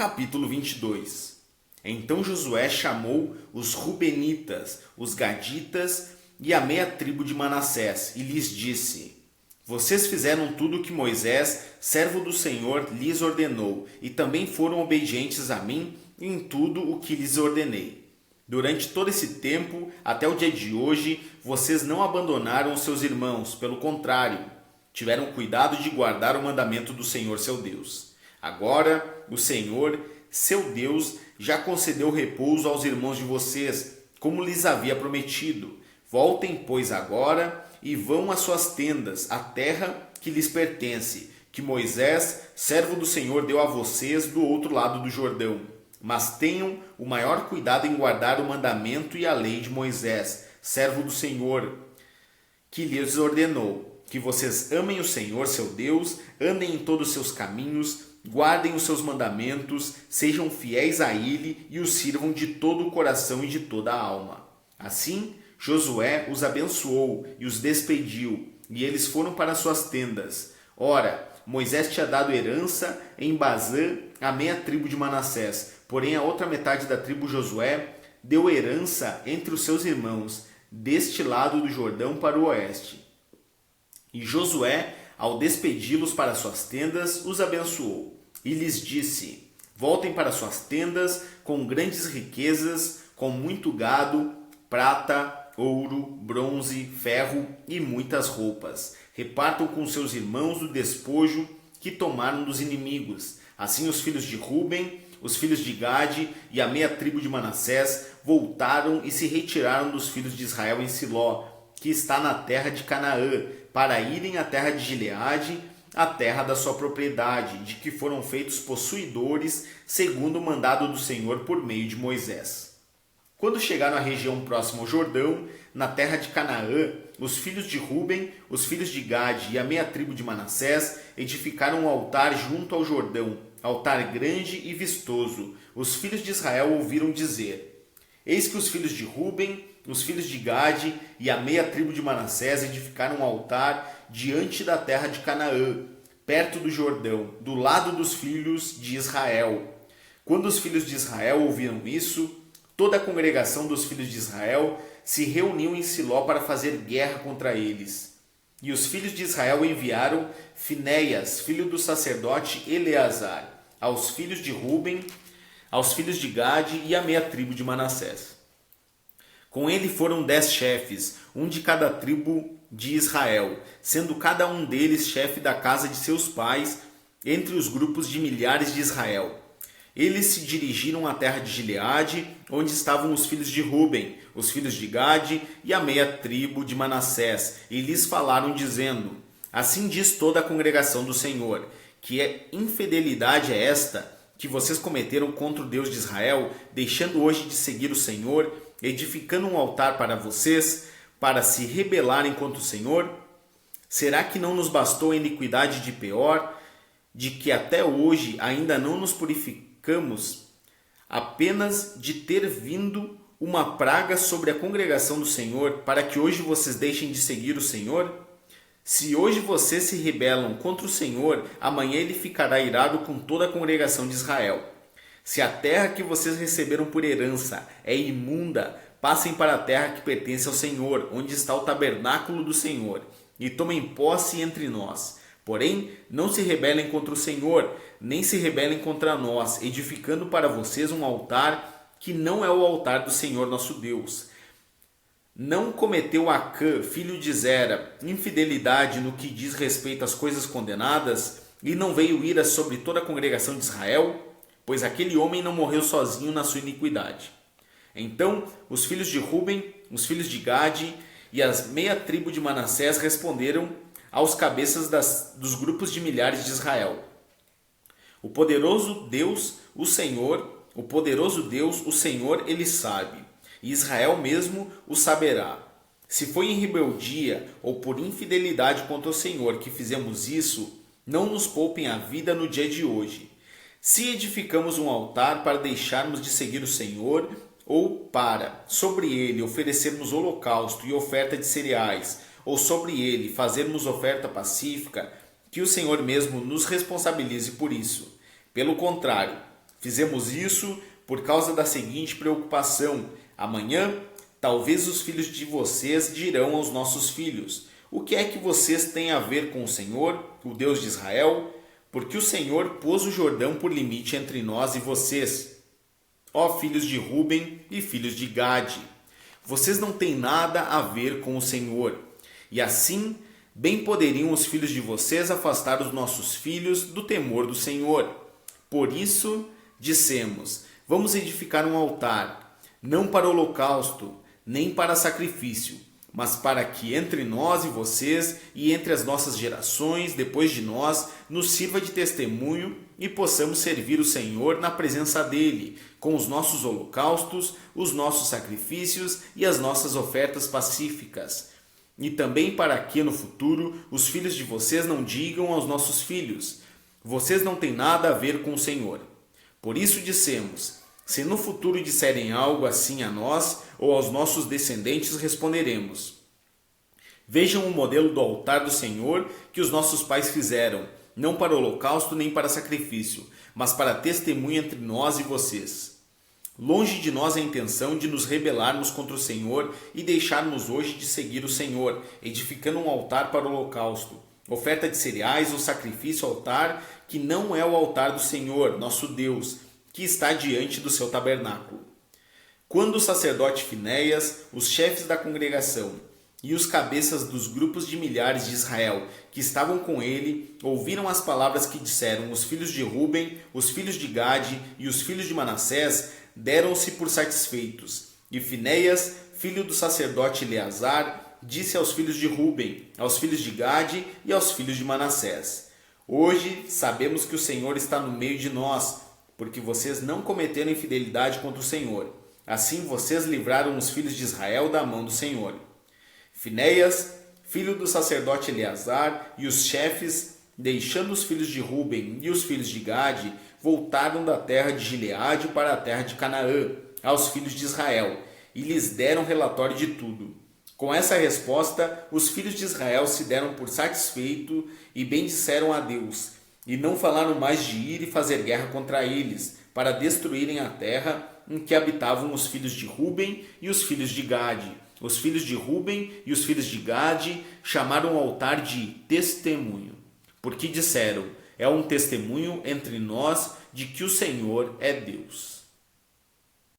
Capítulo 22. Então Josué chamou os Rubenitas, os Gaditas e a meia tribo de Manassés e lhes disse: Vocês fizeram tudo o que Moisés, servo do Senhor, lhes ordenou, e também foram obedientes a mim em tudo o que lhes ordenei. Durante todo esse tempo, até o dia de hoje, vocês não abandonaram seus irmãos, pelo contrário, tiveram cuidado de guardar o mandamento do Senhor seu Deus. Agora, o Senhor, seu Deus, já concedeu repouso aos irmãos de vocês, como lhes havia prometido. Voltem, pois, agora e vão às suas tendas, à terra que lhes pertence, que Moisés, servo do Senhor, deu a vocês do outro lado do Jordão. Mas tenham o maior cuidado em guardar o mandamento e a lei de Moisés, servo do Senhor, que lhes ordenou, que vocês amem o Senhor, seu Deus, andem em todos os seus caminhos, guardem os seus mandamentos, sejam fiéis a ele e o sirvam de todo o coração e de toda a alma. Assim, Josué os abençoou e os despediu, e eles foram para suas tendas. Ora, Moisés tinha dado herança em Bazã à meia tribo de Manassés, porém a outra metade da tribo Josué deu herança entre os seus irmãos, deste lado do Jordão para o oeste. E Josué, ao despedi-los para suas tendas, os abençoou e lhes disse: Voltem para suas tendas com grandes riquezas, com muito gado, prata, ouro, bronze, ferro e muitas roupas. Repartam com seus irmãos o despojo que tomaram dos inimigos. Assim os filhos de Ruben, os filhos de Gade e a meia tribo de Manassés voltaram e se retiraram dos filhos de Israel em Siló, que está na terra de Canaã, para irem à terra de Gileade, a terra da sua propriedade, de que foram feitos possuidores, segundo o mandado do Senhor por meio de Moisés. Quando chegaram à região próxima ao Jordão, na terra de Canaã, os filhos de Ruben, os filhos de Gade e a meia tribo de Manassés edificaram um altar junto ao Jordão, altar grande e vistoso. Os filhos de Israel ouviram dizer: Eis que os filhos de Ruben, os filhos de Gade e a meia tribo de Manassés edificaram um altar diante da terra de Canaã, perto do Jordão, do lado dos filhos de Israel. Quando os filhos de Israel ouviram isso, toda a congregação dos filhos de Israel se reuniu em Siló para fazer guerra contra eles. E os filhos de Israel enviaram Finéias, filho do sacerdote Eleazar, aos filhos de Ruben, aos filhos de Gade e à meia tribo de Manassés. Com ele foram 10 chefes, um de cada tribo de Israel, sendo cada um deles chefe da casa de seus pais, entre os grupos de milhares de Israel. Eles se dirigiram à terra de Gileade, onde estavam os filhos de Ruben, os filhos de Gade e a meia tribo de Manassés, e lhes falaram dizendo: Assim diz toda a congregação do Senhor, que infidelidade é esta que vocês cometeram contra o Deus de Israel, deixando hoje de seguir o Senhor, edificando um altar para vocês, para se rebelarem contra o Senhor? Será que não nos bastou a iniquidade de Peor, de que até hoje ainda não nos purificamos, apenas de ter vindo uma praga sobre a congregação do Senhor, para que hoje vocês deixem de seguir o Senhor? Se hoje vocês se rebelam contra o Senhor, amanhã ele ficará irado com toda a congregação de Israel. Se a terra que vocês receberam por herança é imunda, passem para a terra que pertence ao Senhor, onde está o tabernáculo do Senhor, e tomem posse entre nós. Porém, não se rebelem contra o Senhor, nem se rebelem contra nós, edificando para vocês um altar que não é o altar do Senhor nosso Deus. Não cometeu Acã, filho de Zera, infidelidade no que diz respeito às coisas condenadas, e não veio ira sobre toda a congregação de Israel? Pois aquele homem não morreu sozinho na sua iniquidade. Então os filhos de Ruben, os filhos de Gade e as meia tribo de Manassés responderam aos cabeças dos grupos de milhares de Israel: O poderoso Deus, o Senhor, ele sabe, e Israel mesmo o saberá. Se foi em rebeldia ou por infidelidade contra o Senhor que fizemos isso, não nos poupem a vida no dia de hoje. Se edificamos um altar para deixarmos de seguir o Senhor, ou para, sobre ele, oferecermos holocausto e oferta de cereais, ou sobre ele fazermos oferta pacífica, que o Senhor mesmo nos responsabilize por isso. Pelo contrário, Fizemos isso por causa da seguinte preocupação: amanhã, talvez os filhos de vocês dirão aos nossos filhos: o que é que vocês têm a ver com o Senhor, o Deus de Israel? Porque o Senhor pôs o Jordão por limite entre nós e vocês. Ó filhos de Ruben e filhos de Gade, vocês não têm nada a ver com o Senhor. E assim, bem poderiam os filhos de vocês afastar os nossos filhos do temor do Senhor. Por isso, dissemos: vamos edificar um altar, não para holocausto, nem para sacrifício, mas para que entre nós e vocês e entre as nossas gerações depois de nós nos sirva de testemunho e possamos servir o Senhor na presença dele, com os nossos holocaustos, os nossos sacrifícios e as nossas ofertas pacíficas. E também para que no futuro os filhos de vocês não digam aos nossos filhos: vocês não têm nada a ver com o Senhor. Por isso dissemos: se no futuro disserem algo assim a nós ou aos nossos descendentes, responderemos: vejam o modelo do altar do Senhor que os nossos pais fizeram, não para holocausto nem para sacrifício, mas para testemunho entre nós e vocês. Longe de nós a intenção de nos rebelarmos contra o Senhor e deixarmos hoje de seguir o Senhor, edificando um altar para o holocausto, oferta de cereais ou sacrifício ao altar que não é o altar do Senhor, nosso Deus, que está diante do seu tabernáculo. Quando o sacerdote Finéias, os chefes da congregação e os cabeças dos grupos de milhares de Israel que estavam com ele ouviram as palavras que disseram os filhos de Ruben, os filhos de Gade e os filhos de Manassés, deram-se por satisfeitos. E Finéias, filho do sacerdote Eleazar, disse aos filhos de Ruben, aos filhos de Gade e aos filhos de Manassés: hoje sabemos que o Senhor está no meio de nós, porque vocês não cometeram infidelidade contra o Senhor. Assim vocês livraram os filhos de Israel da mão do Senhor. Finéias, filho do sacerdote Eleazar, e os chefes, deixando os filhos de Ruben e os filhos de Gade, voltaram da terra de Gileade para a terra de Canaã, aos filhos de Israel, e lhes deram relatório de tudo. Com essa resposta, os filhos de Israel se deram por satisfeitos e bendisseram a Deus, e não falaram mais de ir e fazer guerra contra eles, para destruírem a terra em que habitavam os filhos de Ruben e os filhos de Gade. Os filhos de Ruben e os filhos de Gade chamaram o altar de testemunho, porque disseram: é um testemunho entre nós de que o Senhor é Deus.